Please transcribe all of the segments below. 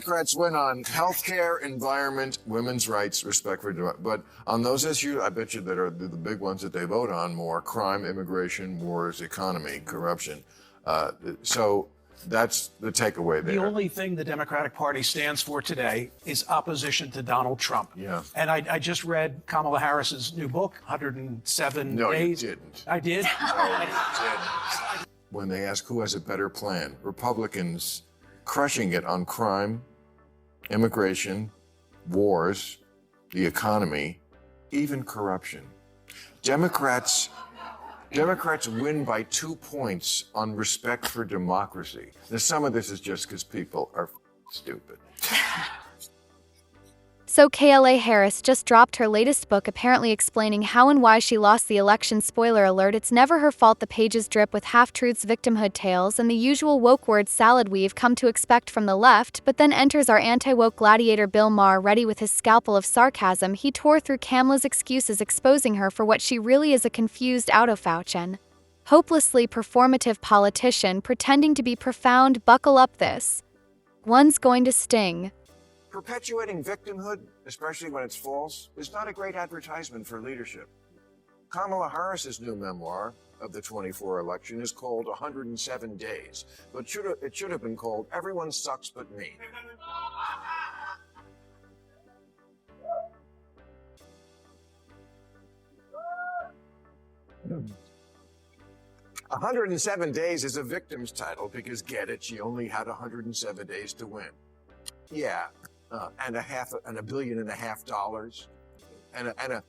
Democrats win on healthcare, environment, women's rights, respect for, but on those issues, I bet you that are the big ones that they vote on more: crime, immigration, wars, economy, corruption. So that's the takeaway there. The only thing the Democratic Party stands for today is opposition to Donald Trump. Yeah. And I just read Kamala Harris's new book, 107 No, Days. you didn't. I did? No, you didn't. When they ask who has a better plan, Republicans crushing it on crime, immigration, wars, the economy, even corruption. Democrats win by 2 points on respect for democracy. Now, some of this is just because people are stupid. So Kamala Harris just dropped her latest book apparently explaining how and why she lost the election. Spoiler alert, it's never her fault. The pages drip with half-truths, victimhood tales, and the usual woke word salad we've come to expect from the left, but then enters our anti-woke gladiator Bill Maher, ready with his scalpel of sarcasm. He tore through Kamala's excuses, exposing her for what she really is: a confused autofouch and hopelessly performative politician pretending to be profound. Buckle up, this one's going to sting. Perpetuating victimhood, especially when it's false, is not a great advertisement for leadership. Kamala Harris's new memoir of the 24 election is called 107 Days, but it should have been called Everyone Sucks But Me. Hmm. 107 Days is a victim's title because, get it, she only had 107 days to win. Yeah. And $1.5 billion, and a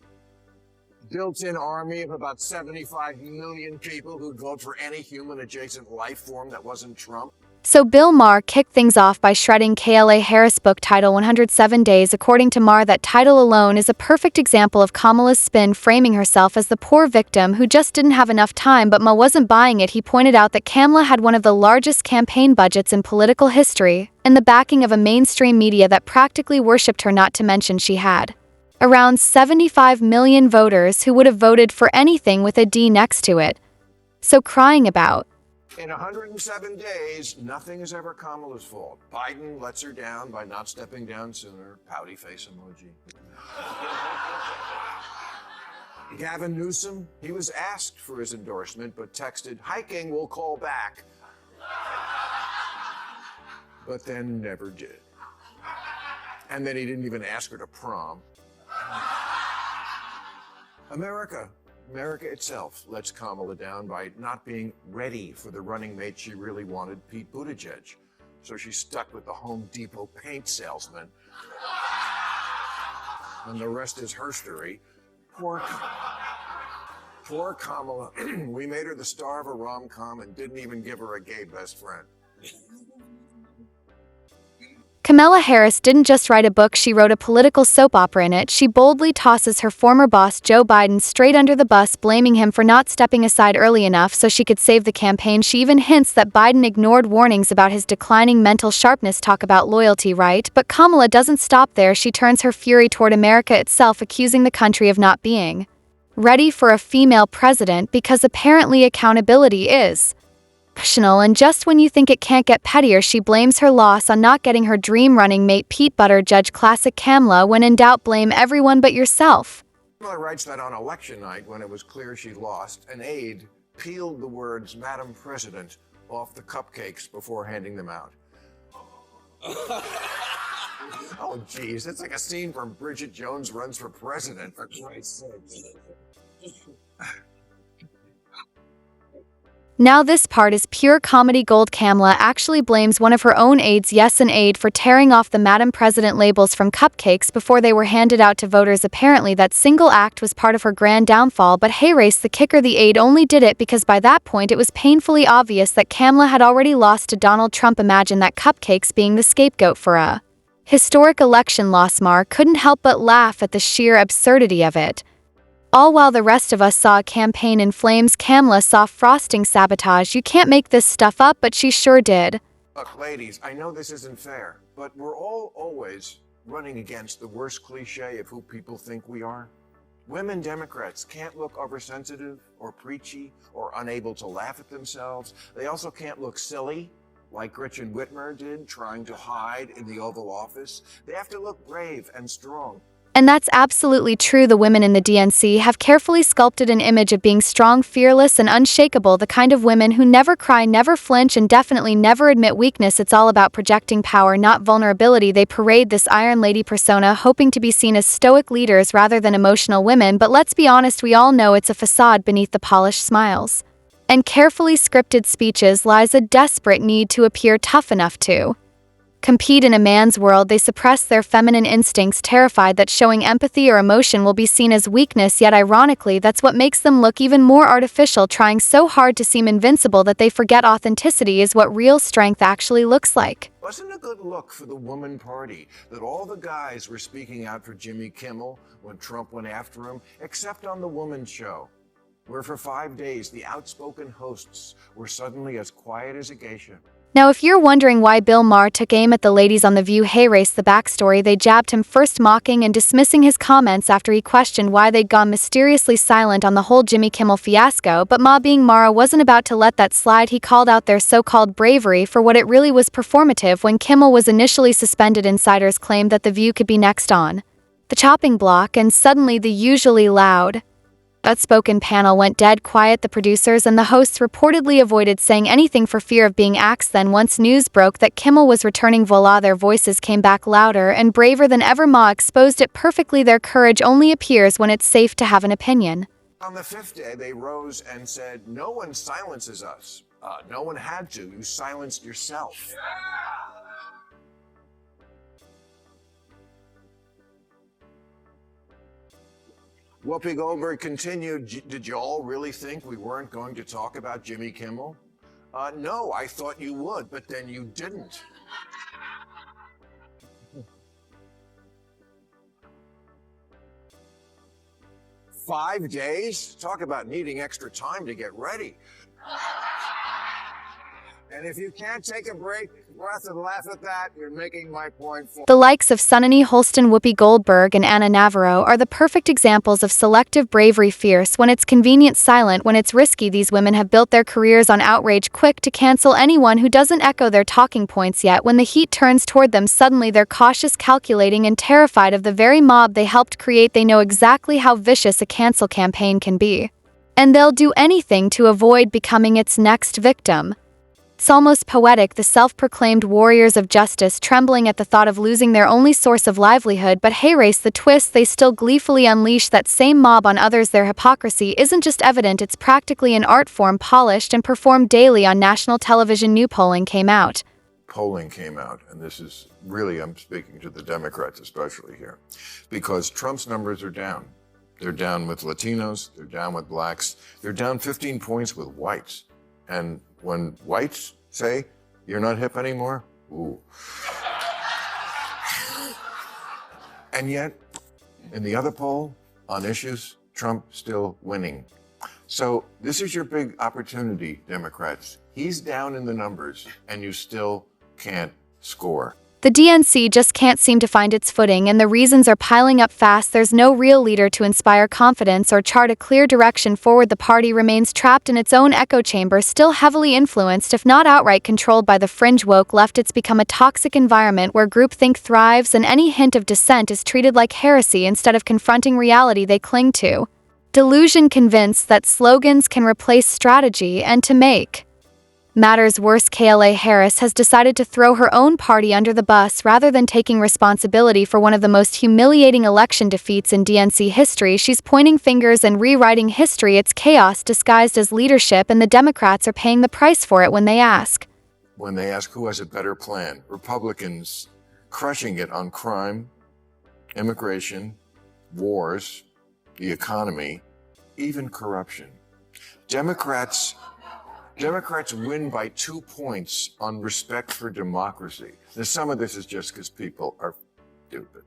built-in army of about 75 million people who'd vote for any human adjacent life form that wasn't Trump. So Bill Maher kicked things off by shredding Kamala Harris' book title 107 Days. According to Maher, that title alone is a perfect example of Kamala's spin, framing herself as the poor victim who just didn't have enough time. But Maher wasn't buying it. He pointed out that Kamala had one of the largest campaign budgets in political history, and the backing of a mainstream media that practically worshipped her, not to mention she had around 75 million voters who would have voted for anything with a D next to it. So crying about in 107 days, nothing is ever Kamala's fault. Biden lets her down by not stepping down sooner. Pouty face emoji. Gavin Newsom, he was asked for his endorsement, but texted, "Hiking, we'll call back." But then never did. And then he didn't even ask her to prom. America itself lets Kamala down by not being ready for the running mate she really wanted, Pete Buttigieg. So she's stuck with the Home Depot paint salesman. And the rest is herstory. Poor Kamala. We made her the star of a rom-com and didn't even give her a gay best friend. Kamala Harris didn't just write a book, she wrote a political soap opera in it. She boldly tosses her former boss Joe Biden straight under the bus, blaming him for not stepping aside early enough so she could save the campaign. She even hints that Biden ignored warnings about his declining mental sharpness. Talk about loyalty, right? But Kamala doesn't stop there. She turns her fury toward America itself, accusing the country of not being ready for a female president because apparently accountability is optional. And just when you think it can't get pettier, she blames her loss on not getting her dream running mate Pete Buttigieg. Classic Kamala. When in doubt, blame everyone but yourself. Kamala writes that on election night, when it was clear she lost, an aide peeled the words "Madam President" off the cupcakes before handing them out. Oh, geez, it's like a scene from Bridget Jones Runs for President, for Christ's sake. Now this part is pure comedy gold. Kamala actually blames one of her own aides, yes, an aide, for tearing off the Madam President labels from cupcakes before they were handed out to voters. Apparently that single act was part of her grand downfall, but hey, race the kicker, the aide only did it because by that point it was painfully obvious that Kamala had already lost to Donald Trump. Imagine that, cupcakes being the scapegoat for a historic election loss. Maher couldn't help but laugh at the sheer absurdity of it. All while the rest of us saw a campaign in flames, Kamala saw frosting sabotage. You can't make this stuff up, but she sure did. Look, ladies, I know this isn't fair, but we're all always running against the worst cliche of who people think we are. Women Democrats can't look oversensitive or preachy or unable to laugh at themselves. They also can't look silly like Gretchen Whitmer did, trying to hide in the Oval Office. They have to look brave and strong. And that's absolutely true. The women in the DNC have carefully sculpted an image of being strong, fearless, and unshakable, the kind of women who never cry, never flinch, and definitely never admit weakness. It's all about projecting power, not vulnerability. They parade this Iron Lady persona, hoping to be seen as stoic leaders rather than emotional women, but let's be honest, we all know it's a facade beneath the polished smiles and carefully scripted speeches lies a desperate need to appear tough enough to compete in a man's world. They suppress their feminine instincts, terrified that showing empathy or emotion will be seen as weakness, yet ironically, that's what makes them look even more artificial, trying so hard to seem invincible that they forget authenticity is what real strength actually looks like. Wasn't a good look for the woman party that all the guys were speaking out for Jimmy Kimmel when Trump went after him, except on the woman's show, where for 5 days the outspoken hosts were suddenly as quiet as a geisha. Now, if you're wondering why Bill Maher took aim at the ladies on The View, hey, race the backstory. They jabbed him, first mocking and dismissing his comments after he questioned why they'd gone mysteriously silent on the whole Jimmy Kimmel fiasco, but Ma being Mara wasn't about to let that slide. He called out their so-called bravery for what it really was: performative. When Kimmel was initially suspended, insiders claimed that The View could be next on the chopping block, and suddenly the usually loud, outspoken panel went dead quiet. The producers and the hosts reportedly avoided saying anything for fear of being axed. Then once news broke that Kimmel was returning, voila, their voices came back louder and braver than ever. Ma exposed it perfectly. Their courage only appears when it's safe to have an opinion. On the 5th day, they rose and said, "No one silences us. No one had to. You silenced yourself." Whoopi Goldberg continued, "Did you all really think we weren't going to talk about Jimmy Kimmel? No, I thought you would, but then you didn't." "5 days? Talk about needing extra time to get ready. And if you can't take a break, breath, and laugh at that, you're making my point for..." The likes of Sunny Holston, Whoopi Goldberg, and Anna Navarro are the perfect examples of selective bravery: fierce when it's convenient, silent when it's risky. These women have built their careers on outrage, quick to cancel anyone who doesn't echo their talking points, yet when the heat turns toward them, suddenly they're cautious, calculating, and terrified of the very mob they helped create. They know exactly how vicious a cancel campaign can be, and they'll do anything to avoid becoming its next victim. It's almost poetic, the self-proclaimed warriors of justice trembling at the thought of losing their only source of livelihood. But hey, race the twist, they still gleefully unleash that same mob on others. Their hypocrisy isn't just evident, it's practically an art form, polished and performed daily on national television. New polling came out, and this is really, I'm speaking to the Democrats especially here, because Trump's numbers are down. They're down with Latinos, they're down with blacks, they're down 15 points with whites. And when whites say, "You're not hip anymore," ooh. And yet, in the other poll, on issues, Trump still winning. So this is your big opportunity, Democrats. He's down in the numbers, and you still can't score. The DNC just can't seem to find its footing, and the reasons are piling up fast. There's no real leader to inspire confidence or chart a clear direction forward. The party remains trapped in its own echo chamber, still heavily influenced, if not outright controlled, by the fringe woke left. It's become a toxic environment where groupthink thrives, and any hint of dissent is treated like heresy instead of confronting reality. They cling to delusion, convinced that slogans can replace strategy, and to make matters worse, Kamala Harris has decided to throw her own party under the bus rather than taking responsibility for one of the most humiliating election defeats in DNC history. She's pointing fingers and rewriting history. It's chaos disguised as leadership, and the Democrats are paying the price for it when they ask Who has a better plan. Republicans crushing it on crime, immigration, wars, the economy, even corruption. Democrats win by 2 points on respect for democracy. Now, some of this is just because people are stupid.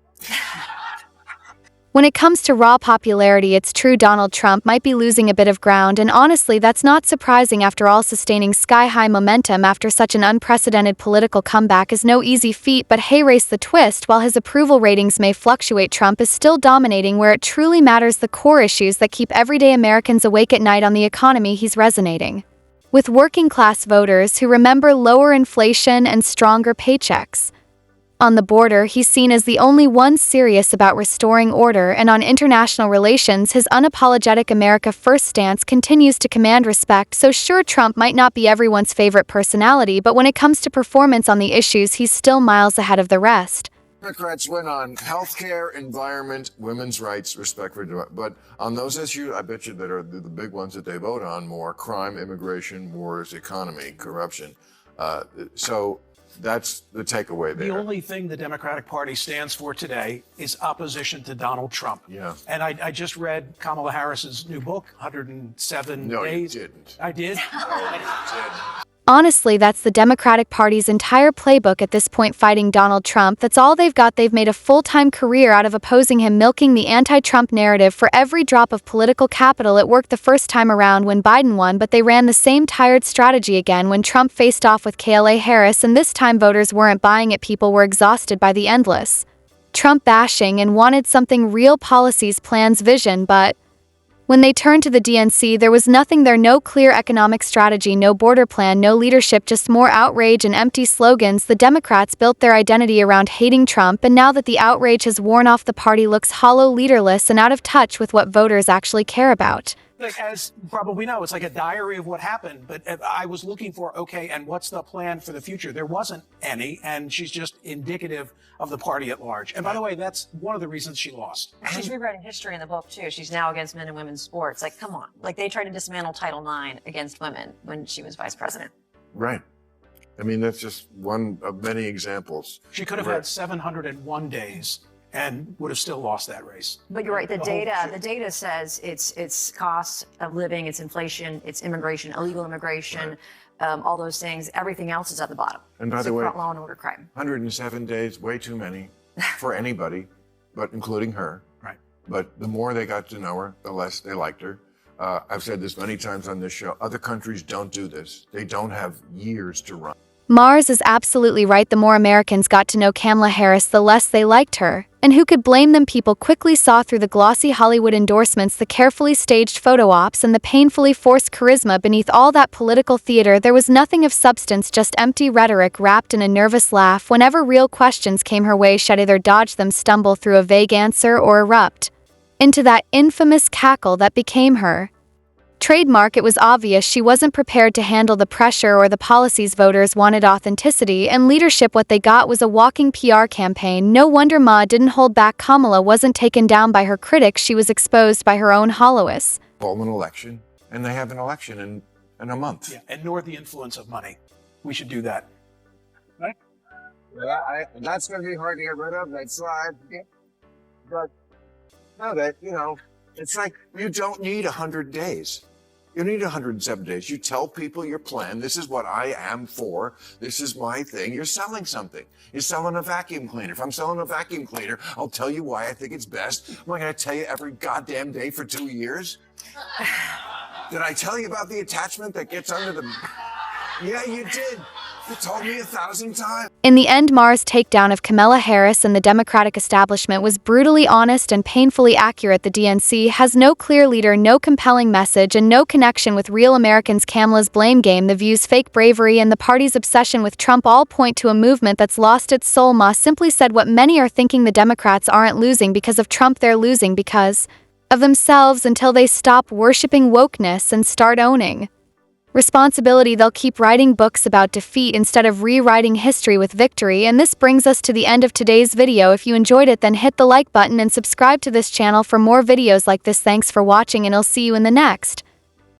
When it comes to raw popularity, it's true Donald Trump might be losing a bit of ground, and honestly, that's not surprising. After all, sustaining sky-high momentum after such an unprecedented political comeback is no easy feat. But hey, race the twist, while his approval ratings may fluctuate, Trump is still dominating where it truly matters: the core issues that keep everyday Americans awake at night. On the economy, he's resonating with working-class voters who remember lower inflation and stronger paychecks. On the border, he's seen as the only one serious about restoring order, and on international relations, his unapologetic America First stance continues to command respect. So sure, Trump might not be everyone's favorite personality, but when it comes to performance on the issues, he's still miles ahead of the rest. Democrats win on healthcare, environment, women's rights, respect for, but on those issues, I bet you that are the big ones that they vote on more: crime, immigration, wars, economy, corruption. So that's the takeaway there. The only thing the Democratic Party stands for today is opposition to Donald Trump. Yeah. And I just read Kamala Harris's new book, 107 No, Days. you didn't. I did? No, you didn't. Honestly, that's the Democratic Party's entire playbook at this point, fighting Donald Trump. That's all they've got. They've made a full-time career out of opposing him, milking the anti-Trump narrative for every drop of political capital. It worked the first time around when Biden won, but they ran the same tired strategy again when Trump faced off with Kamala Harris, and this time voters weren't buying it. People were exhausted by the endless Trump bashing and wanted something real: policies, plans, vision. But when they turned to the DNC, there was nothing there. No clear economic strategy, no border plan, no leadership, just more outrage and empty slogans. The Democrats built their identity around hating Trump, and now that the outrage has worn off, the party looks hollow, leaderless, and out of touch with what voters actually care about. As you probably know, it's like a diary of what happened, but I was looking for, okay, and what's the plan for the future? There wasn't any, and she's just indicative of the party at large. And by the way, that's one of the reasons she lost. She's rewriting history in the book, too. She's now against men and women's sports. Like, come on. Like, they tried to dismantle Title IX against women when she was vice president. Right. I mean, that's just one of many examples. She could have had 701 days and would have still lost that race. But you're right. The data says it's cost of living, it's inflation, it's immigration, illegal immigration, all those things. Everything else is at the bottom. And by the way, law and order crime. 107 days, way too many for anybody, but including her. Right. But the more they got to know her, the less they liked her. I've said this many times on this show. Other countries don't do this. They don't have years to run. Mars is absolutely right. The more Americans got to know Kamala Harris, the less they liked her. And who could blame them? People quickly saw through the glossy Hollywood endorsements, the carefully staged photo ops, and the painfully forced charisma. Beneath all that political theater, there was nothing of substance, just empty rhetoric wrapped in a nervous laugh. Whenever real questions came her way, she'd either dodge them, stumble through a vague answer, or erupt into that infamous cackle that became her trademark. It was obvious she wasn't prepared to handle the pressure or the policies. Voters wanted authenticity and leadership. What they got was a walking PR campaign. No wonder Ma didn't hold back. Kamala wasn't taken down by her critics. She was exposed by her own hollowness. Hold an election, and they have an election in a month. Yeah, and nor the influence of money. We should do that. Right? Yeah, that's going to be hard to get rid of, that slide. But, no, It's like you don't need 100 days. You need 107 days. You tell people your plan. This is what I am for. This is my thing. You're selling something. You're selling a vacuum cleaner. If I'm selling a vacuum cleaner, I'll tell you why I think it's best. Am I going to tell you every goddamn day for 2 years? Did I tell you about the attachment that gets under the... Yeah, you did. You told me 1,000 times. In the end, Mars' takedown of Kamala Harris and the Democratic establishment was brutally honest and painfully accurate. The DNC has no clear leader, no compelling message, and no connection with real Americans. Kamala's blame game, the view's fake bravery, and the party's obsession with Trump all point to a movement that's lost its soul. Ma simply said what many are thinking: the Democrats aren't losing because of Trump, they're losing because of themselves. Until they stop worshiping wokeness and start owning responsibility, they'll keep writing books about defeat instead of rewriting history with victory. And this brings us to the end of today's video. If you enjoyed it, then hit the like button and subscribe to this channel for more videos like this. Thanks for watching, and I'll see you in the next.